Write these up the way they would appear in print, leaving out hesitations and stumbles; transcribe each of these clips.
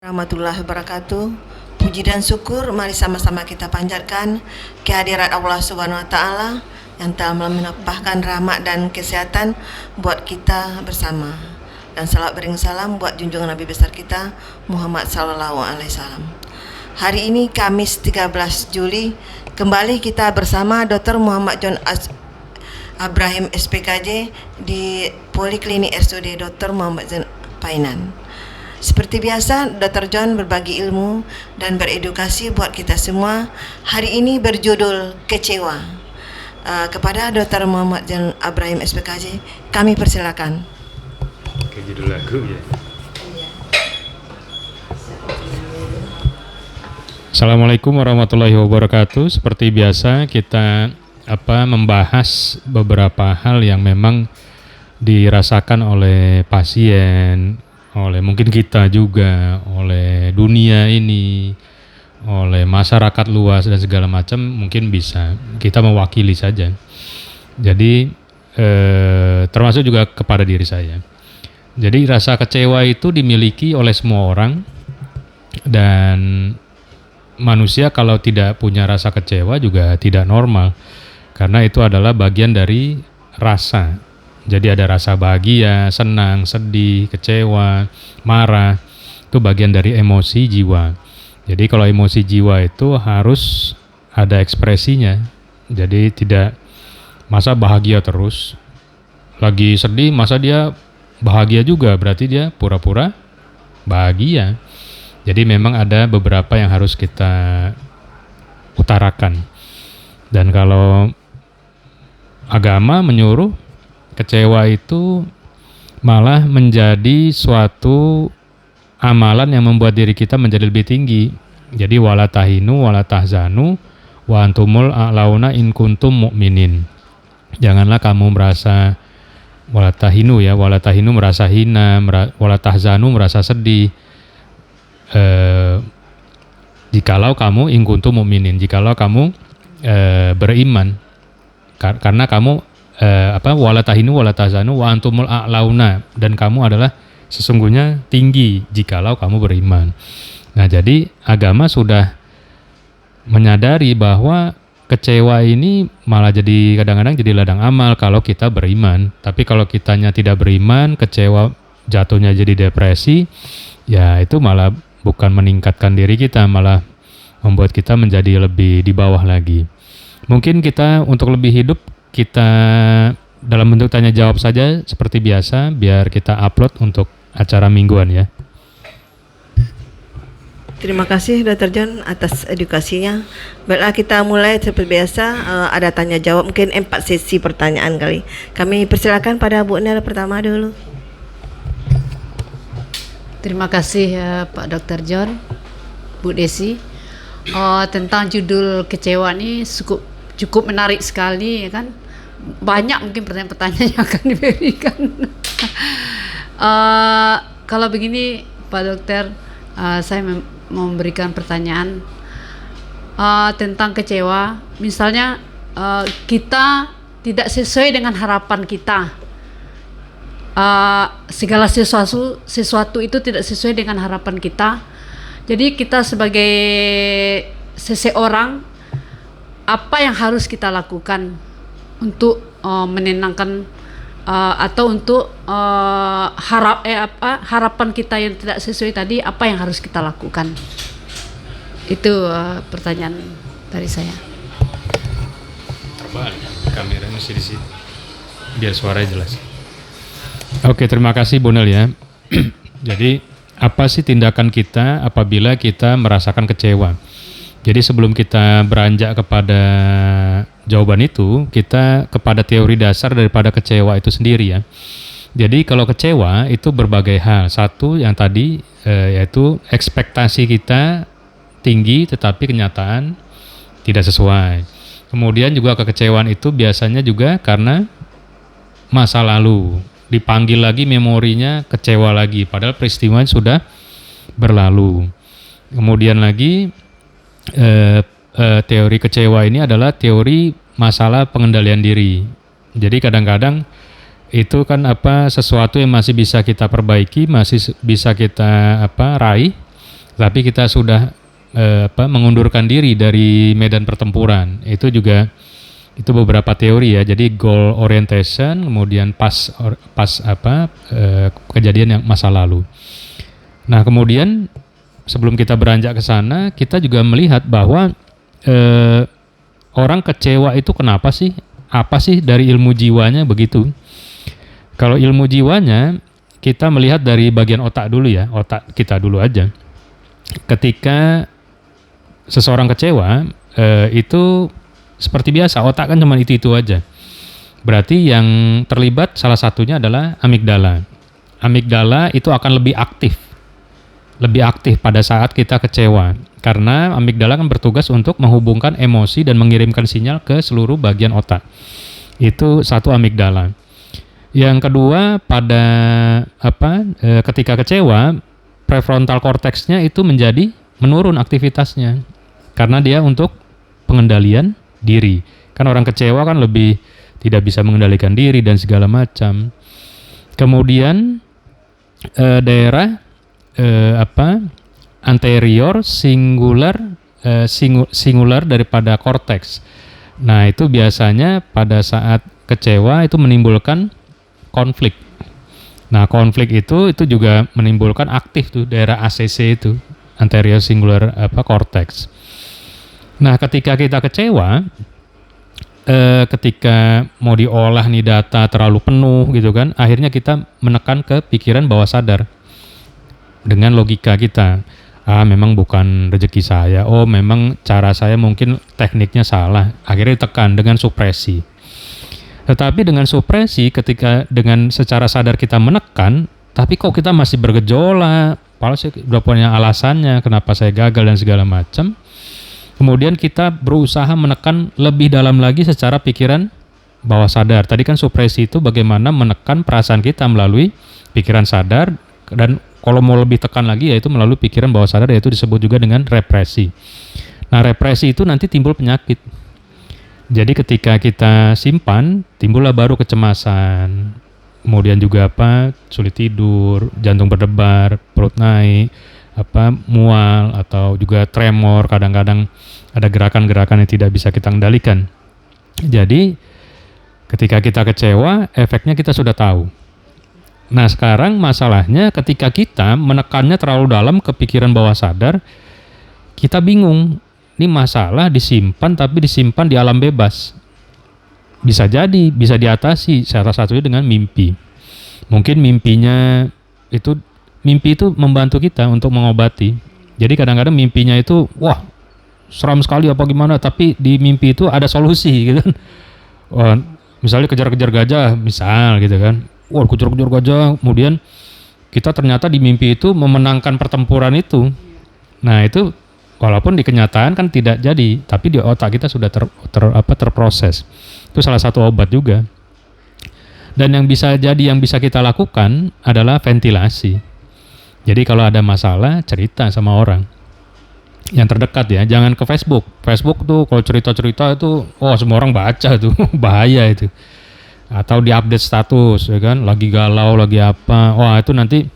Warahmatullahi wabarakatuh. Puji dan syukur mari sama-sama kita panjatkan kehadirat Allah Subhanahu wa taala yang telah melimpahkan rahmat dan kesehatan buat kita bersama. Dan salat bering salam buat junjungan Nabi besar kita Muhammad sallallahu alaihi wasallam. Hari ini Kamis 13 Juli kembali kita bersama Dr. Muhammad John Ibrahim SPKJ di Poliklinik RSUD Dr. Muhammad Zain Painan. Seperti biasa, Dr. John berbagi ilmu dan beredukasi buat kita semua. Hari ini berjudul Kecewa. Kepada Dr. Muhammad Zain Ibrahim SPKJ, kami persilakan. Oke, judul lagu ya. Assalamualaikum warahmatullahi wabarakatuh. Seperti biasa kita membahas beberapa hal yang memang dirasakan oleh pasien, oleh mungkin kita juga, oleh dunia ini, oleh masyarakat luas dan segala macam, mungkin bisa kita mewakili saja. Jadi termasuk juga kepada diri saya. Jadi rasa kecewa itu dimiliki oleh semua orang, dan manusia kalau tidak punya rasa kecewa juga tidak normal, karena itu adalah bagian dari rasa. Jadi ada rasa bahagia, senang, sedih, kecewa, marah, itu bagian dari emosi jiwa. Jadi kalau emosi jiwa itu harus ada ekspresinya. Jadi tidak masa bahagia terus, lagi sedih masa dia bahagia juga, berarti dia pura-pura bahagia. Jadi memang ada beberapa yang harus kita utarakan. Dan kalau agama menyuruh kecewa itu malah menjadi suatu amalan yang membuat diri kita menjadi lebih tinggi. Jadi wala tahinu wala tahzanu wa antumul a'launa in kuntum mu'minin. Janganlah kamu merasa wala tahinu merasa hina, wala tahzanu merasa sedih. Jikalau kamu in kuntum mu'minin, jikalau kamu beriman, karena kamu wala tahinu wala tahzanu wa antumul a'launa, dan kamu adalah sesungguhnya tinggi jikalau kamu beriman. Nah, jadi agama sudah menyadari bahwa kecewa ini malah jadi kadang-kadang jadi ladang amal kalau kita beriman. Tapi kalau kitanya tidak beriman, kecewa jatuhnya jadi depresi, ya itu malah bukan meningkatkan diri kita, malah membuat kita menjadi lebih di bawah lagi. Mungkin kita untuk lebih hidup, kita dalam bentuk tanya jawab saja seperti biasa, biar kita upload untuk acara mingguan ya. Terima kasih Dr. John atas edukasinya. Baiklah, kita mulai seperti biasa, ada tanya jawab, mungkin 4 sesi pertanyaan kali. Kami persilakan pada Bu Nel pertama dulu. Terima kasih Pak Dr. John, Bu Desi. Tentang judul kecewa ini cukup menarik sekali, ya kan? Banyak mungkin pertanyaan-pertanyaan yang akan diberikan. Kalau begini Pak Dokter, saya memberikan pertanyaan tentang kecewa. Misalnya kita tidak sesuai dengan harapan kita. Segala sesuatu itu tidak sesuai dengan harapan kita. Jadi kita sebagai seseorang, apa yang harus kita lakukan untuk menenangkan atau untuk harapan kita yang tidak sesuai tadi, apa yang harus kita lakukan? Itu pertanyaan dari saya. Terbalik kameranya masih di sini biar suaranya jelas. Oke, terima kasih Bu Nel ya. Jadi apa sih tindakan kita apabila kita merasakan kecewa? Jadi sebelum kita beranjak kepada jawaban itu, kita kepada teori dasar daripada kecewa itu sendiri ya. Jadi kalau kecewa itu berbagai hal. Satu yang tadi yaitu ekspektasi kita tinggi tetapi kenyataan tidak sesuai. Kemudian juga kekecewaan itu biasanya juga karena masa lalu. Dipanggil lagi memorinya, kecewa lagi, padahal peristiwa sudah berlalu. Kemudian lagi teori kecewa ini adalah teori masalah pengendalian diri. Jadi kadang-kadang itu kan sesuatu yang masih bisa kita perbaiki, masih bisa kita raih, tapi kita sudah mengundurkan diri dari medan pertempuran. Itu juga itu beberapa teori ya. Jadi goal orientation, kemudian kejadian yang masa lalu. Nah, kemudian sebelum kita beranjak ke sana, kita juga melihat bahwa orang kecewa itu kenapa sih? Apa sih dari ilmu jiwanya begitu? Kalau ilmu jiwanya, kita melihat dari bagian otak dulu ya, otak kita dulu aja. Ketika seseorang kecewa, itu seperti biasa, otak kan cuma itu aja. Berarti yang terlibat salah satunya adalah amigdala. Amigdala itu akan lebih aktif pada saat kita kecewa. Karena amigdala kan bertugas untuk menghubungkan emosi dan mengirimkan sinyal ke seluruh bagian otak. Itu satu amigdala. Yang kedua, ketika kecewa, prefrontal korteksnya itu menurun aktivitasnya. Karena dia untuk pengendalian diri. Kan orang kecewa kan lebih tidak bisa mengendalikan diri dan segala macam. Kemudian daerah anterior singular daripada korteks. Nah, itu biasanya pada saat kecewa itu menimbulkan konflik. Nah, konflik itu juga menimbulkan aktif tuh daerah ACC itu, anterior singular korteks. Nah, ketika kita kecewa, ketika mau diolah nih data terlalu penuh gitu kan, akhirnya kita menekan ke pikiran bawah sadar dengan logika kita. Memang bukan rezeki saya. Oh, memang cara saya mungkin tekniknya salah. Akhirnya ditekan dengan supresi. Tetapi dengan supresi, ketika dengan secara sadar kita menekan, tapi kok kita masih bergejolak, padahal saya udah punya alasannya kenapa saya gagal dan segala macam. Kemudian kita berusaha menekan lebih dalam lagi secara pikiran bawah sadar. Tadi kan supresi itu bagaimana menekan perasaan kita melalui pikiran sadar, dan kalau mau lebih tekan lagi yaitu melalui pikiran bawah sadar, yaitu disebut juga dengan represi. Nah, represi itu nanti timbul penyakit. Jadi ketika kita simpan, timbullah baru kecemasan. Kemudian juga sulit tidur, jantung berdebar, perut naik, mual, atau juga tremor, kadang-kadang ada gerakan-gerakan yang tidak bisa kita kendalikan. Jadi ketika kita kecewa, efeknya kita sudah tahu. Nah, sekarang masalahnya ketika kita menekannya terlalu dalam ke pikiran bawah sadar, kita bingung. Ini masalah disimpan, tapi disimpan di alam bebas. Bisa jadi, bisa diatasi salah satunya dengan mimpi. Mungkin mimpi itu membantu kita untuk mengobati. Jadi kadang-kadang mimpinya itu, wah, seram sekali apa gimana, tapi di mimpi itu ada solusi gitu kan. Wah, misalnya kejar-kejar gajah, misal gitu kan. Wah, kejar-kejar gajah, kemudian kita ternyata di mimpi itu memenangkan pertempuran itu. Nah, itu walaupun di kenyataan kan tidak jadi, tapi di otak kita sudah terproses. Itu salah satu obat juga. Dan yang bisa kita lakukan adalah ventilasi. Jadi kalau ada masalah, cerita sama orang yang terdekat ya, jangan ke Facebook. Facebook tuh kalau cerita-cerita itu, semua orang baca tuh, bahaya itu. Atau di-update status ya kan, lagi galau, lagi apa. Wah, itu nanti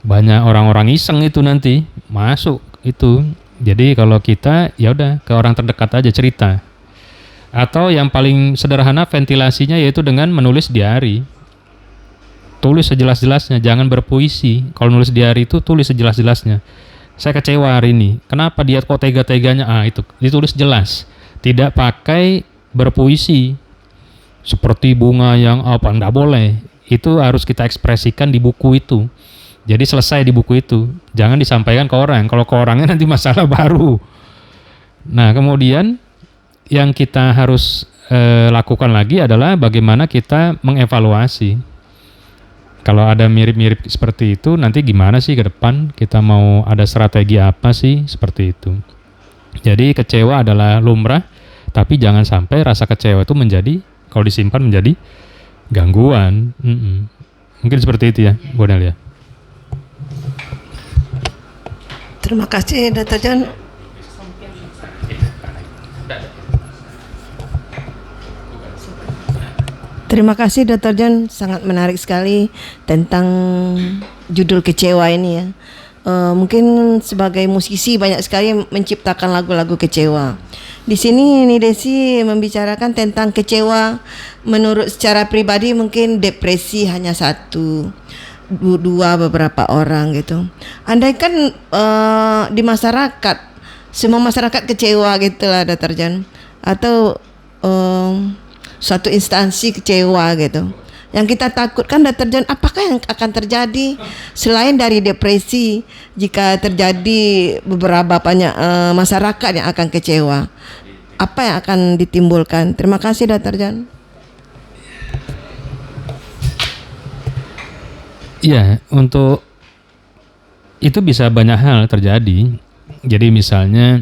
banyak orang-orang iseng itu nanti masuk itu. Jadi kalau kita ya udah ke orang terdekat aja cerita. Atau yang paling sederhana ventilasinya yaitu dengan menulis diari. Tulis sejelas-jelasnya, jangan berpuisi. Kalau nulis diari itu tulis sejelas-jelasnya. Saya kecewa hari ini. Kenapa dia kok tega-teganya? Itu ditulis jelas. Tidak pakai berpuisi. Seperti bunga yang enggak boleh. Itu harus kita ekspresikan di buku itu. Jadi selesai di buku itu. Jangan disampaikan ke orang. Kalau ke orangnya nanti masalah baru. Nah, kemudian yang kita harus lakukan lagi adalah bagaimana kita mengevaluasi. Kalau ada mirip-mirip seperti itu, nanti gimana sih ke depan? Kita mau ada strategi apa sih? Seperti itu. Jadi kecewa adalah lumrah, tapi jangan sampai rasa kecewa itu kalau disimpan menjadi gangguan. Mungkin seperti itu ya, Bu Nelia. Terima kasih, Dr. John. Terima kasih, Dr. John. Sangat menarik sekali tentang judul kecewa ini ya. mungkin sebagai musisi banyak sekali menciptakan lagu-lagu kecewa. Di sini Ni Desi membicarakan tentang kecewa menurut secara pribadi, mungkin depresi hanya satu, dua beberapa orang gitu. Andaikan di masyarakat, semua masyarakat kecewa gitulah Dr. John, atau suatu instansi kecewa gitu. Yang kita takutkan Dr. John, apakah yang akan terjadi selain dari depresi jika terjadi beberapa banyak masyarakat yang akan kecewa? Apa yang akan ditimbulkan? Terima kasih Dr. John. Ya, untuk itu bisa banyak hal terjadi. Jadi misalnya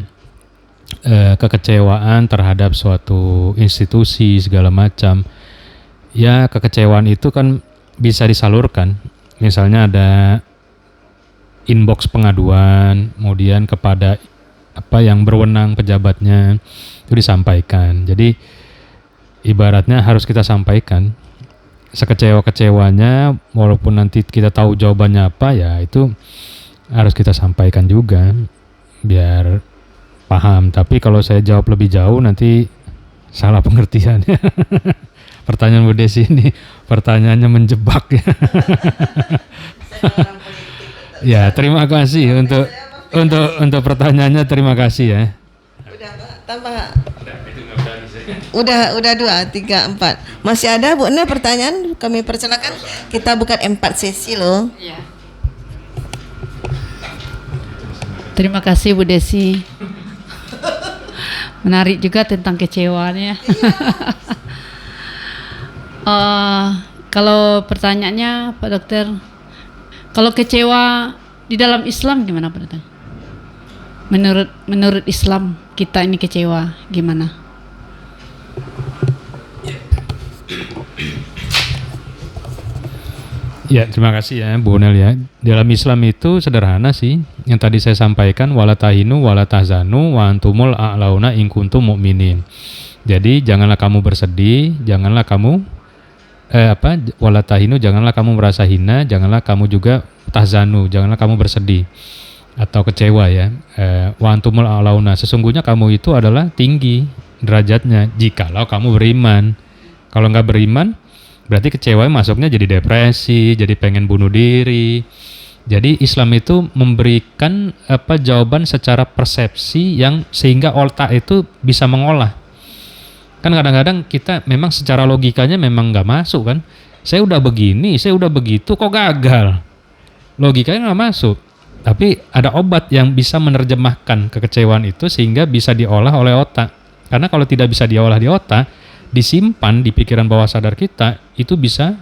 kekecewaan terhadap suatu institusi segala macam. Ya, kekecewaan itu kan bisa disalurkan. Misalnya ada inbox pengaduan, kemudian kepada apa yang berwenang pejabatnya itu disampaikan. Jadi ibaratnya harus kita sampaikan sekecewa-kecewanya, walaupun nanti kita tahu jawabannya apa, ya itu harus kita sampaikan juga biar paham. Tapi kalau saya jawab lebih jauh nanti salah pengertiannya. Pertanyaan Bu Desi ini pertanyaannya menjebak ya. Ya, terima kasih untuk pertanyaannya, terima kasih ya. Udah Pak, tambah. Udah 2, 3, 4. Masih ada Bu Ena pertanyaan? Kami persilakan. Kita bukan 4 sesi loh. Ya. Terima kasih Bu Desi. Menarik juga tentang kecewaannya. Kalau pertanyaannya Pak Dokter, kalau kecewa di dalam Islam gimana Pak Dokter? Menurut Islam kita ini kecewa gimana? Ya, terima kasih ya Bu Nel ya. Dalam Islam itu sederhana sih. Yang tadi saya sampaikan, wala tahinu wala tahzanu wa antumul a'launa in kuntum mu'minin. Jadi janganlah kamu bersedih, janganlah kamu wala tahinu, janganlah kamu merasa hina, janganlah kamu juga tahzanu, janganlah kamu bersedih atau kecewa ya. Wa antumul a'launa, sesungguhnya kamu itu adalah tinggi derajatnya jikalau kamu beriman. Kalau nggak beriman, berarti kecewa masuknya jadi depresi, jadi pengen bunuh diri. Jadi Islam itu memberikan jawaban secara persepsi yang sehingga otak itu bisa mengolah. Kan kadang-kadang kita memang secara logikanya memang nggak masuk kan. Saya udah begini, saya udah begitu, kok gagal? Logikanya nggak masuk. Tapi ada obat yang bisa menerjemahkan kekecewaan itu sehingga bisa diolah oleh otak. Karena kalau tidak bisa diolah di otak, disimpan di pikiran bawah sadar kita, itu bisa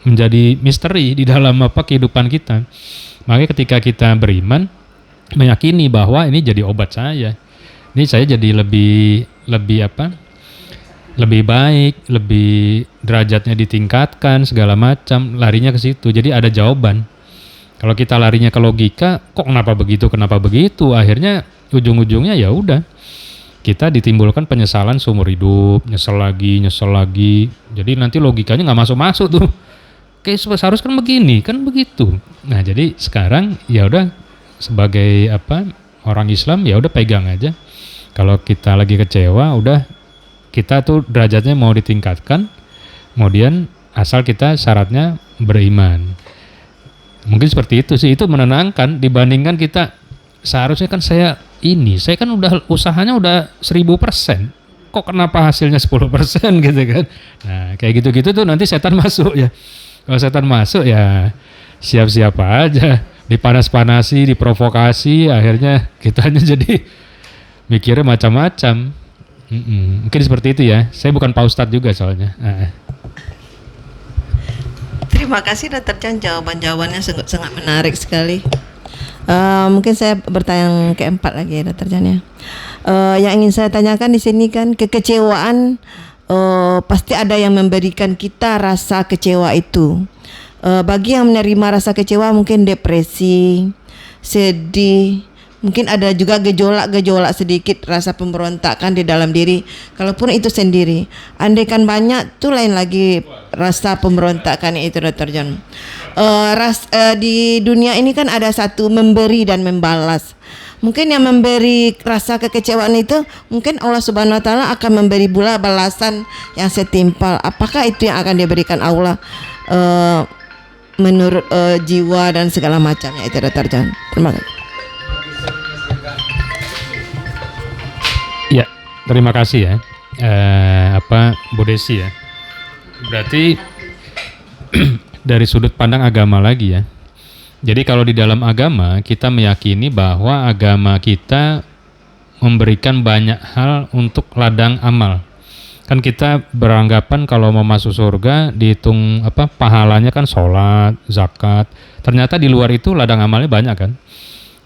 menjadi misteri di dalam kehidupan kita. Makanya ketika kita beriman, meyakini bahwa ini jadi obat saya. Ini saya jadi lebih baik, lebih derajatnya ditingkatkan segala macam, larinya ke situ. Jadi ada jawaban. Kalau kita larinya ke logika, kok kenapa begitu, akhirnya ujung-ujungnya ya udah kita ditimbulkan penyesalan seumur hidup, nyesel lagi. Jadi nanti logikanya nggak masuk tuh. Kayak seharusnya kan begini, kan begitu. Nah, jadi sekarang ya udah sebagai orang Islam ya udah pegang aja. Kalau kita lagi kecewa, udah kita tuh derajatnya mau ditingkatkan, kemudian asal kita syaratnya beriman. Mungkin seperti itu sih, itu menenangkan dibandingkan kita seharusnya kan saya kan udah usahanya udah 1000%, kok kenapa hasilnya 10% gitu kan. Nah kayak gitu-gitu tuh nanti setan masuk ya. Kalau setan masuk ya siap-siap aja, dipanas-panasi, diprovokasi, akhirnya kitanya jadi mikirnya macam-macam. Mungkin seperti itu ya. Saya bukan Pak Ustadz juga soalnya. Terima kasih Dr. John, jawaban-jawabannya sangat menarik sekali. Mungkin saya bertanya yang keempat lagi ya Dr. John ya. Yang ingin saya tanyakan di sini kan kekecewaan, pasti ada yang memberikan kita rasa kecewa itu. Bagi yang menerima rasa kecewa mungkin depresi, sedih, mungkin ada juga gejolak sedikit rasa pemberontakan di dalam diri. Kalaupun itu sendiri, andaikan banyak tuh lain lagi rasa pemberontakan itu Dr. John. di dunia ini kan ada satu memberi dan membalas. Mungkin yang memberi rasa kekecewaan itu mungkin Allah Subhanahu wa taala akan memberi pula balasan yang setimpal. Apakah itu yang akan diberikan Allah menurut jiwa dan segala macamnya itu Dr. John. Terima kasih. Ya, terima kasih ya. Bu Desi ya. Berarti dari sudut pandang agama lagi ya. Jadi kalau di dalam agama kita meyakini bahwa agama kita memberikan banyak hal untuk ladang amal. Kan kita beranggapan kalau mau masuk surga dihitung pahalanya kan sholat, zakat. Ternyata di luar itu ladang amalnya banyak kan.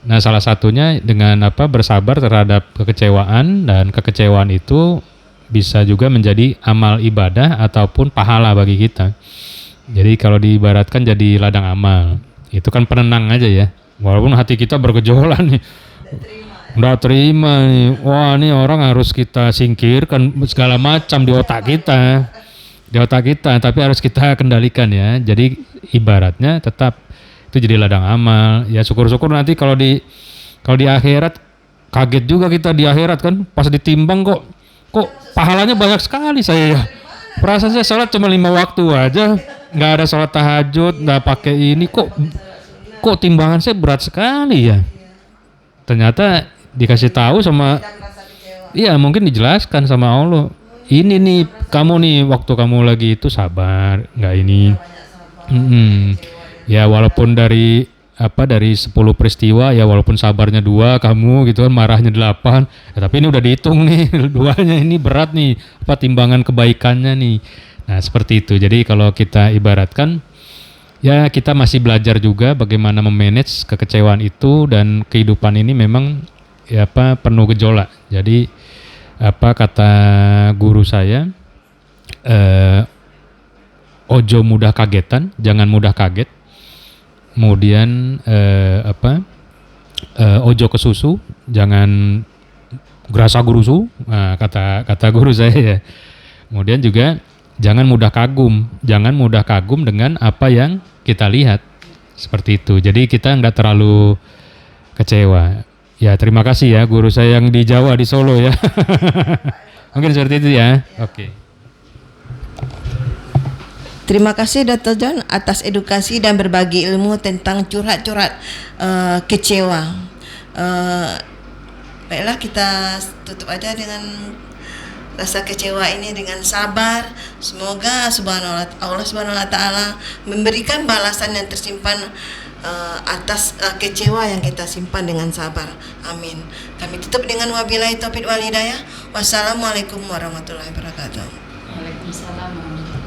Nah salah satunya dengan bersabar terhadap kekecewaan, dan kekecewaan itu bisa juga menjadi amal ibadah ataupun pahala bagi kita. Jadi kalau diibaratkan jadi ladang amal, itu kan penenang aja ya. Walaupun hati kita bergejolak nih, nggak terima nih, wah ini orang harus kita singkirkan segala macam di otak kita, tapi harus kita kendalikan ya. Jadi ibaratnya tetap itu jadi ladang amal. Ya syukur-syukur nanti kalau di akhirat, kaget juga kita di akhirat kan, pas ditimbang kok pahalanya banyak sekali saya ya. Perasaan saya sholat cuma 5 waktu aja, nggak ada sholat tahajud, nggak pakai ini, kok timbangan saya berat sekali ya. Ternyata dikasih tahu sama, iya mungkin dijelaskan sama Allah, ini nih kamu nih waktu kamu lagi itu sabar, nggak ini. Ya walaupun dari 10 peristiwa ya, walaupun sabarnya 2 kamu gitu kan, marahnya 8 ya, tapi ini udah dihitung nih 2-nya ini berat nih, timbangan kebaikannya nih. Nah seperti itu. Jadi kalau kita ibaratkan ya, kita masih belajar juga bagaimana memanage kekecewaan itu, dan kehidupan ini memang ya penuh gejolak. Jadi kata guru saya, ojo mudah kagetan, jangan mudah kaget. Kemudian ojo ke susu, jangan gerasa gurusu. Nah, kata guru saya ya. Kemudian juga jangan mudah kagum dengan apa yang kita lihat, seperti itu. Jadi kita nggak terlalu kecewa. Ya terima kasih ya guru saya yang di Jawa, di Solo ya. Mungkin seperti itu ya. Oke. Terima kasih Dr. John atas edukasi dan berbagi ilmu tentang curhat-curhat kecewa. Baiklah, kita tutup aja dengan rasa kecewa ini dengan sabar. Semoga Allah Subhanahu wa taala memberikan balasan yang tersimpan atas kecewa yang kita simpan dengan sabar. Amin. Kami tutup dengan wabillahi taufiq wal hidayah. Wassalamualaikum warahmatullahi wabarakatuh. Waalaikumsalam warahmatullahi wabarakatuh.